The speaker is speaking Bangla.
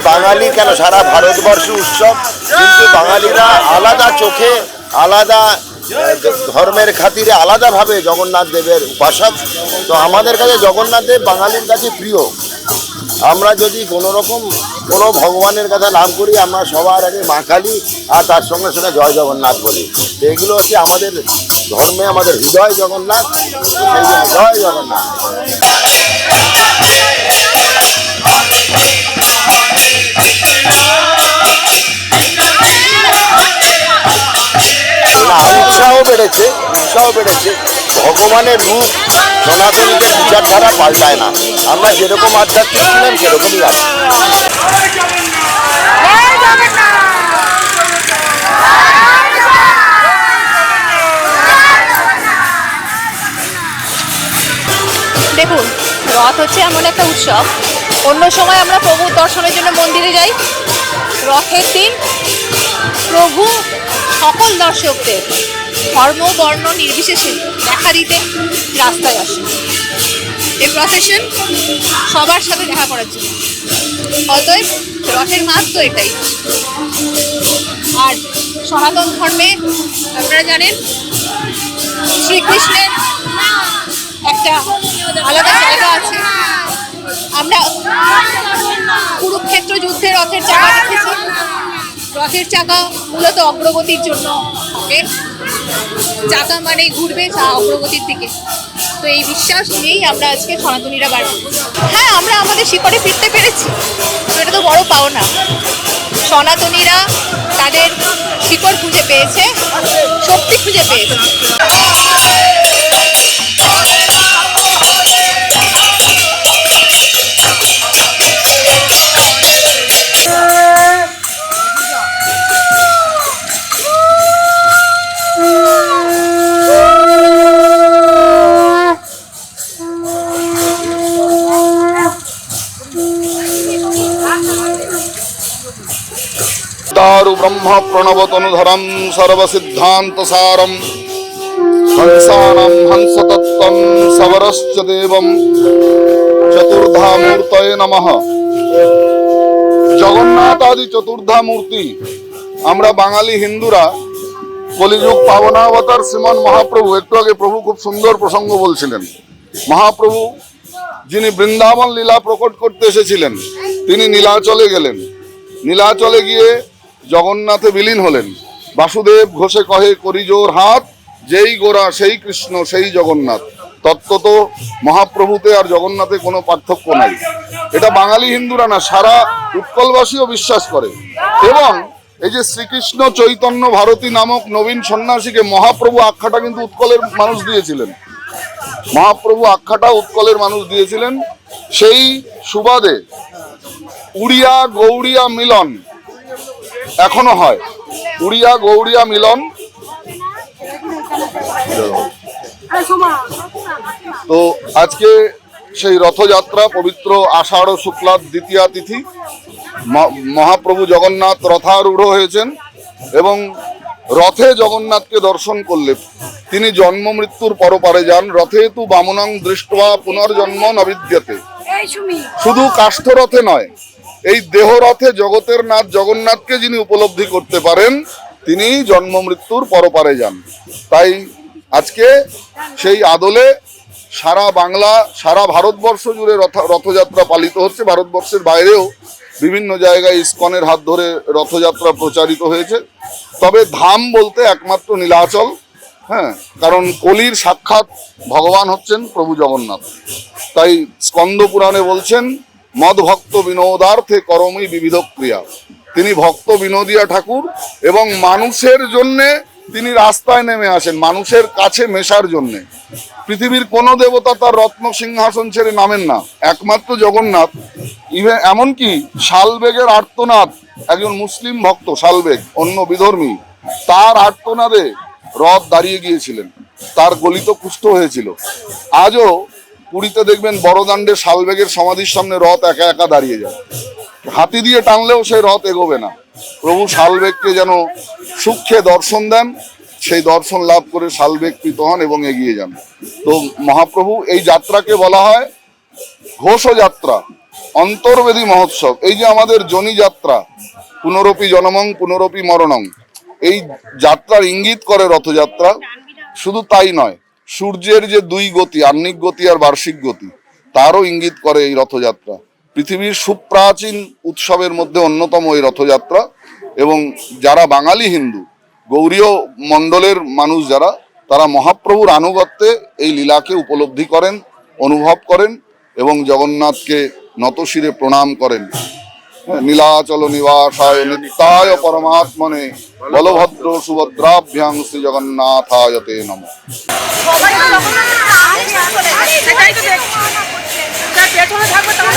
বাঙালি কেন সারা ভারতবর্ষ উৎসব, কিন্তু বাঙালিরা আলাদা চোখে আলাদা ধর্মের খাতিরে আলাদাভাবে জগন্নাথ দেবের উপাসক। তো আমাদের কাছে জগন্নাথ দেব বাঙালির কাছে প্রিয়। আমরা যদি কোনো ভগবানের কথা নাম করি, আমরা সবার আগে মা কালী আর তার সঙ্গে সঙ্গে জয় জগন্নাথ বলি। তো এগুলো হচ্ছে আমাদের ধর্মে আমাদের হৃদয় জগন্নাথ, সেই জন্য জয় জগন্নাথ। উৎসাহ বেড়েছে। ভগবানের রূপ সনাতনীদের বিচারধারা পাল্টায় না। আমরা যেরকম আধ্যাত্মিক ছিলাম সেরকমই আছি। দেখুন, রথ হচ্ছে এমন একটা উৎসব, অন্য সময় আমরা প্রভুর দর্শনের জন্য মন্দিরে যাই, রথের দিন প্রভু সকল দর্শকদের ধর্ম বর্ণ নির্বিশেষে দেখা দিতে রাস্তায় আসে। এই প্রসেশন সবার সাথে দেখা করার জন্য। অতএব রথের মাহাত্ম্য এটাই। আর সনাতন ধর্মে আপনারা জানেন শ্রীকৃষ্ণের একটা আলাদা জায়গা আছে। আমরা কুরুক্ষেত্র যুদ্ধে রথের চাকা দেখেছি। রথের চাকা মূলত অগ্রগতির জন্য থাকে, চাকা মানে ঘুরবে অগ্রগতির দিকে। তো এই বিশ্বাস নিয়েই আমরা আজকে সনাতনীরা বার করব। হ্যাঁ, আমরা আমাদের শিকড়ে ফিরতে পেরেছি, তো এটা তো বড় পাওনা। সনাতনীরা তাদের শিকড় খুঁজে পেয়েছে, শক্তি খুঁজে পেয়েছে। ব্রহ্ম প্রণবতনুধরম সর্বসিদ্ধান্তসারম হংসানাম হংসতত্ত্বম সবরশ্চ দেবম চতুর্ধা মূর্তয়ে নমঃ। জগন্নাথ আদি চতুর্ধা মূর্তি আমরা বাঙালি হিন্দুরা কলিযুগ পাবনাবতার শ্রীমান মহাপ্রভু, একটু আগে প্রভু খুব সুন্দর প্রসঙ্গ বলছিলেন। মহাপ্রভু যিনি বৃন্দাবন লীলা প্রকট করতে এসেছিলেন, তিনি নীলাচলে গেলেন। নীলাচলে গিয়ে জগন্নাথে বিলীন হলেন। বাসুদেব ঘোষে কহে করি জোর হাত, যেই গোরা সেই কৃষ্ণ সেই জগন্নাথ। তত্ত্বত মহাপ্রভুতে আর জগন্নাথে কোনো পার্থক্য নাই। এটা বাঙালি হিন্দুরা না, সারা উৎকলবাসীও বিশ্বাস করে। এবং এই যে শ্রীকৃষ্ণ চৈতন্য ভারতী নামক নবীন সন্ন্যাসীকে মহাপ্রভু আখ্যাটা কিন্তু উৎকলের মানুষ দিয়েছিলেন। মহাপ্রভু আখ্যাটা উৎকলের মানুষ দিয়েছিলেন। সেই সুবাদে উড়িয়া গৌড়িয়া মিলন এখনো হয়। উড়িয়া গৌড়িয়া মিলন। তো আজকে সেই রথযাত্রা, পবিত্র আষাঢ় শুক্লা দ্বিতীয়া তিথি, মহাপ্রভু জগন্নাথ রথারূঢ় হয়েছেন এবং রথে জগন্নাথকে দর্শন করলে তিনি জন্ম মৃত্যুর পরপারে যান। রথে তু বামনং দৃষ্ট্বা পুনর্জন্ম নবিদ্যতে। শুধু কাষ্ঠ রথে নয়, এই দেহ রথে জগতের নাথ জগন্নাথকে যিনি উপলব্ধি করতে পারেন, তিনি জন্ম মৃত্যুর পরপারে যান। তাই আজকে সেই আদলে সারা বাংলা, সারা ভারতবর্ষ জুড়ে রথযাত্রা পালিত হচ্ছে। ভারতবর্ষের বাইরেও বিভিন্ন জায়গায় ইস্কনের হাত ধরে রথযাত্রা প্রচারিত হয়েছে। তবে ধাম বলতে একমাত্র নীলাচল। হ্যাঁ, কারণ কলির সাক্ষাৎ ভগবান হচ্ছেন প্রভু জগন্নাথ। তাই স্কন্দ পুরাণে বলছেন, মদ ভক্ত বিনোদার্থে করমই বিবিধ ক্রিয়া। তিনি ভক্ত বিনোদিয়া ঠাকুর এবং মানুষের জন্যে তিনি রাস্তায় নেমে আসেন, মানুষের কাছে মেশার জন্যে। পৃথিবীর কোনো দেবতা তার রত্ন সিংহাসন ছেড়ে নামেন না, একমাত্র জগন্নাথ। এমনকি শালবেগের আর্তনাদ, একজন মুসলিম ভক্ত শালবেগ, অন্য বিধর্মী, তার আর্তনাদে রথ দাঁড়িয়ে গিয়েছিলেন, তার গলিত কুষ্ঠ হয়েছিল। আজও পুরীতে দেখবেন বড়দাণ্ডে শালবেগের সমাধির সামনে রথ একা একা দাঁড়িয়ে যায়। হাতি দিয়ে টানলেও সেই রথ এগোবে না। প্রভু শালবেগকে যেন সূক্ষ্মে দর্শন দেন, সেই দর্শন লাভ করে শালবেগ প্রীত হন এবং এগিয়ে যান। তো মহাপ্রভু এই যাত্রাকে বলা হয় ঘোষযাত্রা। অন্তর্বেদী মহোৎসব, এই যে আমাদের জনি যাত্রা, পুনরপি জনমং পুনরপি মরণং, এই যাত্রার ইঙ্গিত করে রথযাত্রা। শুধু তাই নয়, সূর্যের যে দুই গতি, আহ্নিক গতি আর বার্ষিক গতি, তারও ইঙ্গিত করে এই রথযাত্রা। পৃথিবীর সুপ্রাচীন উৎসবের মধ্যে অন্যতম এই রথযাত্রা। এবং যারা বাঙালি হিন্দু, গৌরীয় মণ্ডলের মানুষ যারা, তারা মহাপ্রভুর আনুগত্যে এই লীলাকে উপলব্ধি করেন, অনুভব করেন এবং জগন্নাথকে নতশিরে প্রণাম করেন। নীলাচল নিবাসায় নিত্যায় পরমাত্মনে বলভদ্র সুভদ্রাভ্যাং শ্রী জগন্নাথায় তে নমঃ। সবাই তো জগন্নাথের নাম নিয়ে চলে গেছে। সেটাই তো দেখছি। যার পেছনে থাকবে তারা